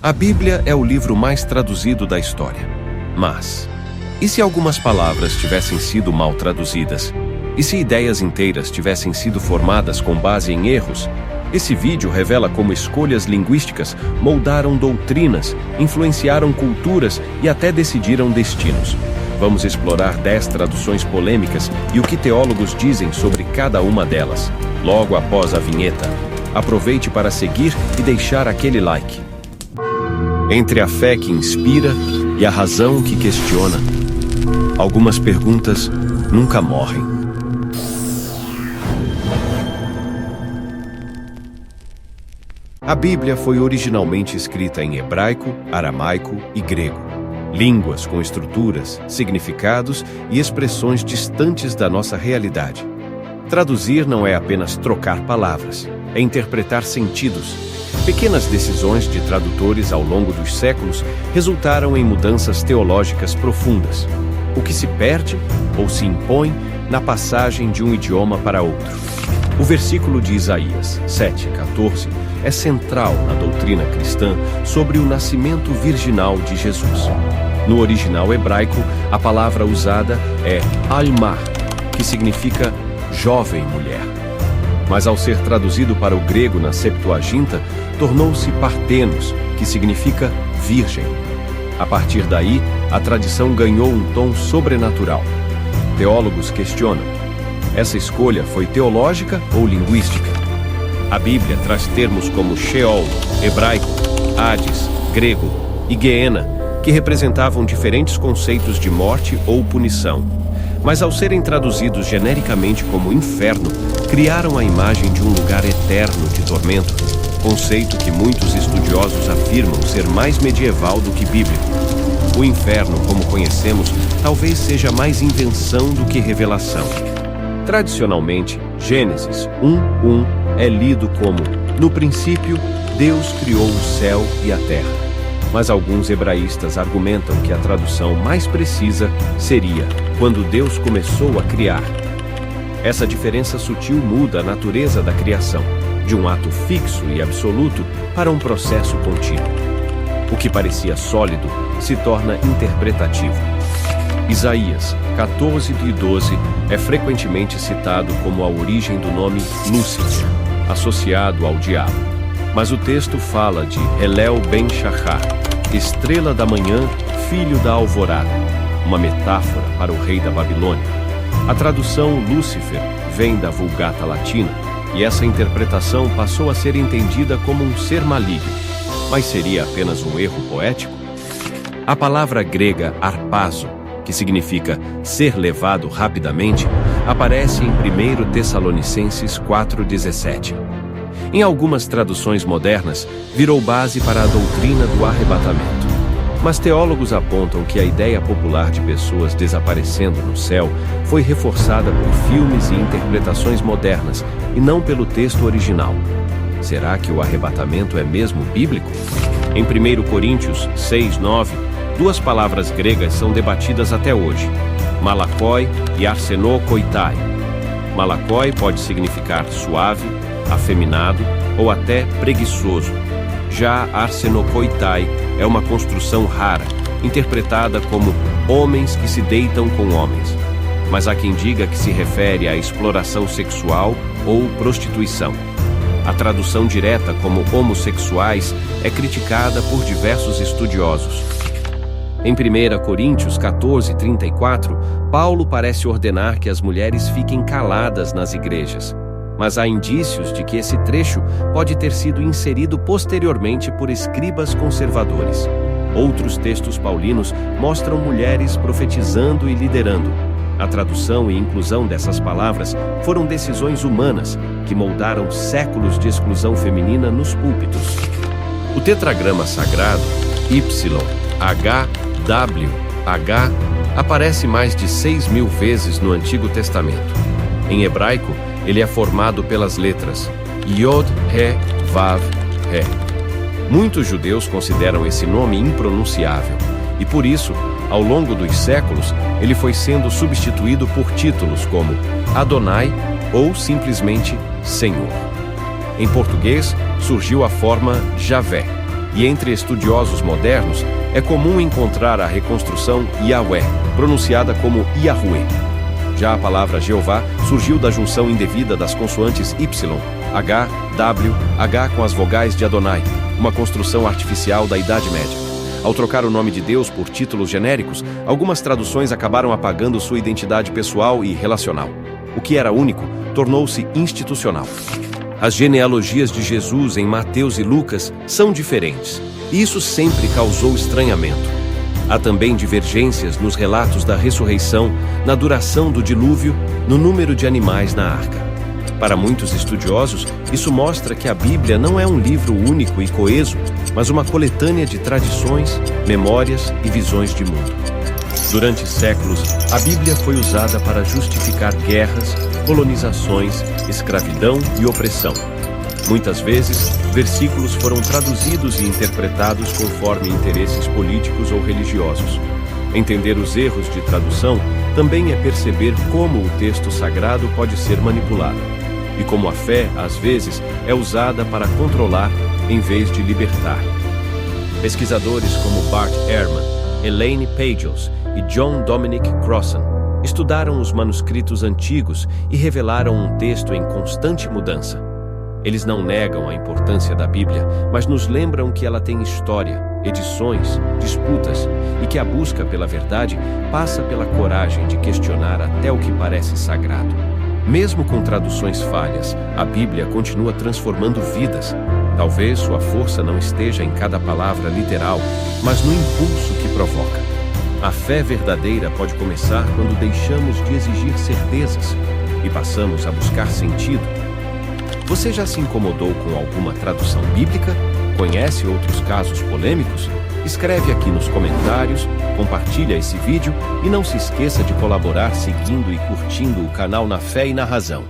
A Bíblia é o livro mais traduzido da história. Mas, e se algumas palavras tivessem sido mal traduzidas? E se ideias inteiras tivessem sido formadas com base em erros? Esse vídeo revela como escolhas linguísticas moldaram doutrinas, influenciaram culturas e até decidiram destinos. Vamos explorar 10 traduções polêmicas e o que teólogos dizem sobre cada uma delas. Logo após a vinheta. Aproveite para seguir e deixar aquele like. Entre a fé que inspira e a razão que questiona, algumas perguntas nunca morrem. A Bíblia foi originalmente escrita em hebraico, aramaico e grego, línguas com estruturas, significados e expressões distantes da nossa realidade. Traduzir não é apenas trocar palavras, é interpretar sentidos. Pequenas decisões de tradutores ao longo dos séculos resultaram em mudanças teológicas profundas, o que se perde ou se impõe na passagem de um idioma para outro. O versículo de Isaías 7:14 é central na doutrina cristã sobre o nascimento virginal de Jesus. No original hebraico, a palavra usada é alma, que significa jovem mulher. Mas ao ser traduzido para o grego na Septuaginta, tornou-se partenos, que significa virgem. A partir daí, a tradição ganhou um tom sobrenatural. Teólogos questionam: essa escolha foi teológica ou linguística? A Bíblia traz termos como Sheol, hebraico, Hades, grego, e Geena, que representavam diferentes conceitos de morte ou punição. Mas ao serem traduzidos genericamente como inferno, criaram a imagem de um lugar eterno de tormento, conceito que muitos estudiosos afirmam ser mais medieval do que bíblico. O inferno, como conhecemos, talvez seja mais invenção do que revelação. Tradicionalmente, Gênesis 1:1 é lido como: no princípio, Deus criou o céu e a terra. Mas alguns hebraístas argumentam que a tradução mais precisa seria: quando Deus começou a criar. Essa diferença sutil muda a natureza da criação, de um ato fixo e absoluto para um processo contínuo. O que parecia sólido se torna interpretativo. Isaías 14:12 é frequentemente citado como a origem do nome Lúcifer, associado ao diabo. Mas o texto fala de Helel ben Shachar, estrela da manhã, filho da alvorada, uma metáfora para o rei da Babilônia. A tradução Lúcifer vem da Vulgata Latina, e essa interpretação passou a ser entendida como um ser maligno. Mas seria apenas um erro poético? A palavra grega arpazo, que significa ser levado rapidamente, aparece em 1 Tessalonicenses 4:17. Em algumas traduções modernas, virou base para a doutrina do arrebatamento. Mas teólogos apontam que a ideia popular de pessoas desaparecendo no céu foi reforçada por filmes e interpretações modernas, e não pelo texto original. Será que o arrebatamento é mesmo bíblico? Em 1 Coríntios 6:9, duas palavras gregas são debatidas até hoje: malakoi e arsenokoitai. Malakoi pode significar suave, afeminado ou até preguiçoso. Já arsenokoitai é uma construção rara, interpretada como homens que se deitam com homens. Mas há quem diga que se refere à exploração sexual ou prostituição. A tradução direta como homossexuais é criticada por diversos estudiosos. Em 1 Coríntios 14:34, Paulo parece ordenar que as mulheres fiquem caladas nas igrejas. Mas há indícios de que esse trecho pode ter sido inserido posteriormente por escribas conservadores. Outros textos paulinos mostram mulheres profetizando e liderando. A tradução e inclusão dessas palavras foram decisões humanas que moldaram séculos de exclusão feminina nos púlpitos. O tetragrama sagrado YHWH aparece mais de 6.000 vezes no Antigo Testamento. Em hebraico, ele é formado pelas letras Yod, He, Vav, He. Muitos judeus consideram esse nome impronunciável, e por isso, ao longo dos séculos, ele foi sendo substituído por títulos como Adonai ou simplesmente Senhor. Em português, surgiu a forma Javé, e entre estudiosos modernos é comum encontrar a reconstrução Yahweh, pronunciada como Yahuwah. Já a palavra Jeová surgiu da junção indevida das consoantes Y, H, W, H com as vogais de Adonai, uma construção artificial da Idade Média. Ao trocar o nome de Deus por títulos genéricos, algumas traduções acabaram apagando sua identidade pessoal e relacional. O que era único tornou-se institucional. As genealogias de Jesus em Mateus e Lucas são diferentes, e isso sempre causou estranhamento. Há também divergências nos relatos da ressurreição, na duração do dilúvio, no número de animais na arca. Para muitos estudiosos, isso mostra que a Bíblia não é um livro único e coeso, mas uma coletânea de tradições, memórias e visões de mundo. Durante séculos, a Bíblia foi usada para justificar guerras, colonizações, escravidão e opressão. Muitas vezes, versículos foram traduzidos e interpretados conforme interesses políticos ou religiosos. Entender os erros de tradução também é perceber como o texto sagrado pode ser manipulado, e como a fé, às vezes, é usada para controlar em vez de libertar. Pesquisadores como Bart Ehrman, Elaine Pagels e John Dominic Crossan estudaram os manuscritos antigos e revelaram um texto em constante mudança. Eles não negam a importância da Bíblia, mas nos lembram que ela tem história, edições, disputas e que a busca pela verdade passa pela coragem de questionar até o que parece sagrado. Mesmo com traduções falhas, a Bíblia continua transformando vidas. Talvez sua força não esteja em cada palavra literal, mas no impulso que provoca. A fé verdadeira pode começar quando deixamos de exigir certezas e passamos a buscar sentido. Você já se incomodou com alguma tradução bíblica? Conhece outros casos polêmicos? Escreve aqui nos comentários, compartilha esse vídeo e não se esqueça de colaborar seguindo e curtindo o canal Na Fé e na Razão.